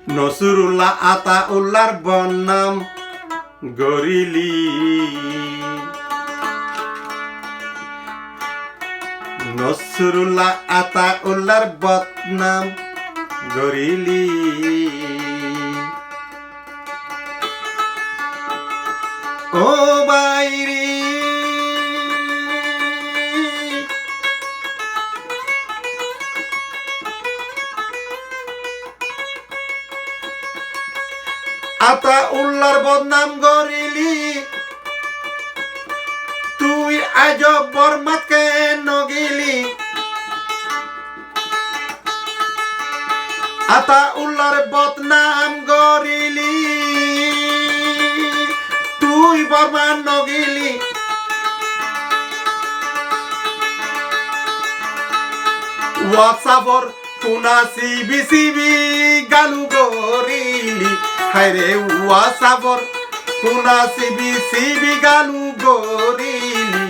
নসরুল্লাহ আতাউল্লাহর বদনাম গরিলি নসরুল্লাহ আতাউল্লাহর বদনাম গরিলি ও বাইরি আতাউল্লাহর বদনাম গরিলি তুই আজ বর্মাত কেন গেলি আতাউল্লাহর বদনাম গরিলি তুই বর্মা নগিলি ওয়াসাবর কুনা সিবি সিবি গালু গরিলি হায়রে ওয়াসাবর কুনা সিবি সিবি গালু গরিলি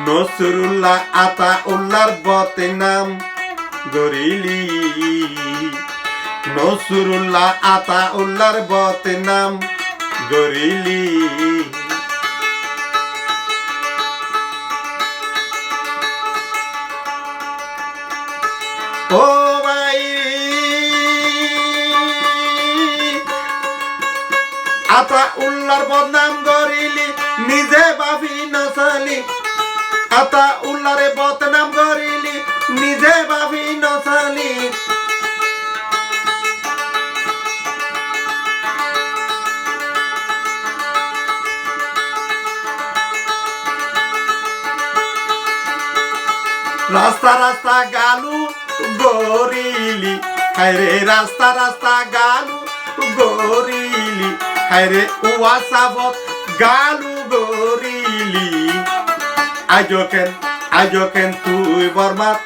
নসরুল্লাহ আতাউল্লাহর বদনাম গরিলি নসরুল্লাহ আতাউল্লাহর বদনাম গরিলি ও ভাই আতাউল্লাহর বদনাম গরিলি নিজে ভাবি নসলি আতাউল্লাহর বদনাম গরিলি নিজে ভাবি নসলি রাস্তা রাস্তা গালু গরিলি হায়রে রাস্তা রাস্তা গালু গরিলি হায়রে ওয়াসাবত গালু গরিলি আজকেন তুই বর্মাত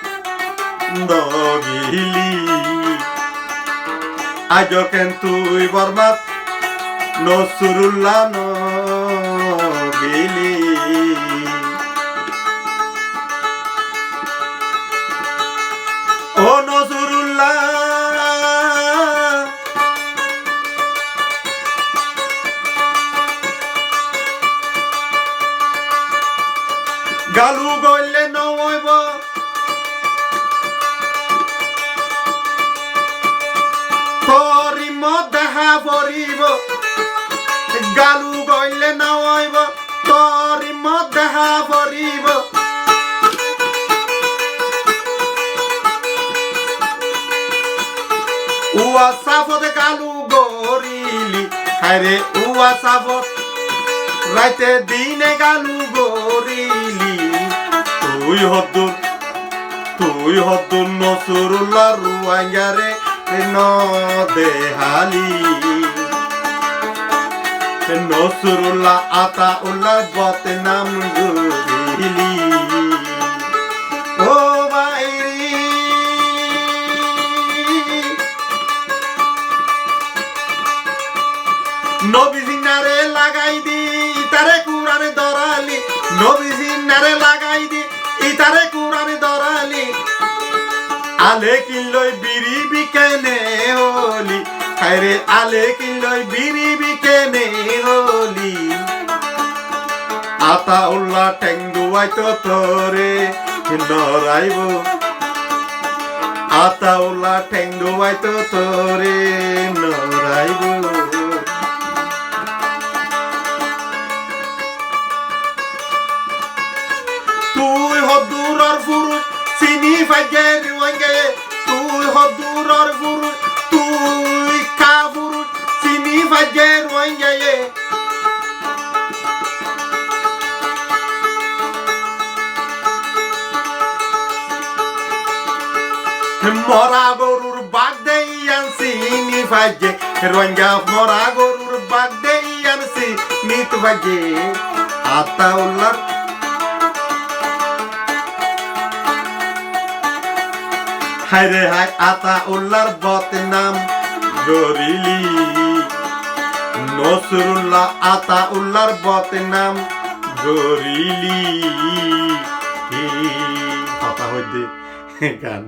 নগিলি আজকেন তুই বর্মাত নসরুল্লাহ নগিলি ও নসরুল্লাহ গালু গইলে নইব তোরি মধ্যা পড়িব গালু গইলে নইব তোরি মধ্যা পড়িব ওয়াসাবত গালু গরিলি হায়রে ওয়াসাবত রাইতে দিনে গালু গরিলি তুই হদ্দুর নসরুল্লাহ রুয়াঙ্গারে ন দেহালি নসরুল্লাহ আতাউল্লাহর বদনাম গরিলি ও বাইরি নবীজি নারে লাগাই দি ইতারে কুরআনে দরালি নবীজি নারে লাগাই দি ইতারে কুরআনে দরালি আলে কিনলই বিড়ি বিকেনে হলি হায়রে আলে কিনলই বিড়ি বিকেনে হলি আতাউল্লাহ ঠেঙ্গুয়াই তো তোরে নরাইব আতাউল্লাহ ঠেঙ্গুয়াই তো তোরে নরাইব তুই হদুরর পুরুষ চিনি ফাইজের ওয়াঙ্গে তুই হদুরর পুরুষ তুই কা পুরুষ চিনি ফাইজের ওয়াঙ্গে মরা গরুর বাগ দেই আনছি নি ফাইজে রোঙ্গা মরা গরুর বাগ দেই আনছি নিত ফাইজে আতাউল্লাহ হায়রে হায় আতাউল্লাহর বদনাম গরিলি নসরুল্লাহ আতাউল্লাহর বদনাম গরিলি কথা হইতে গান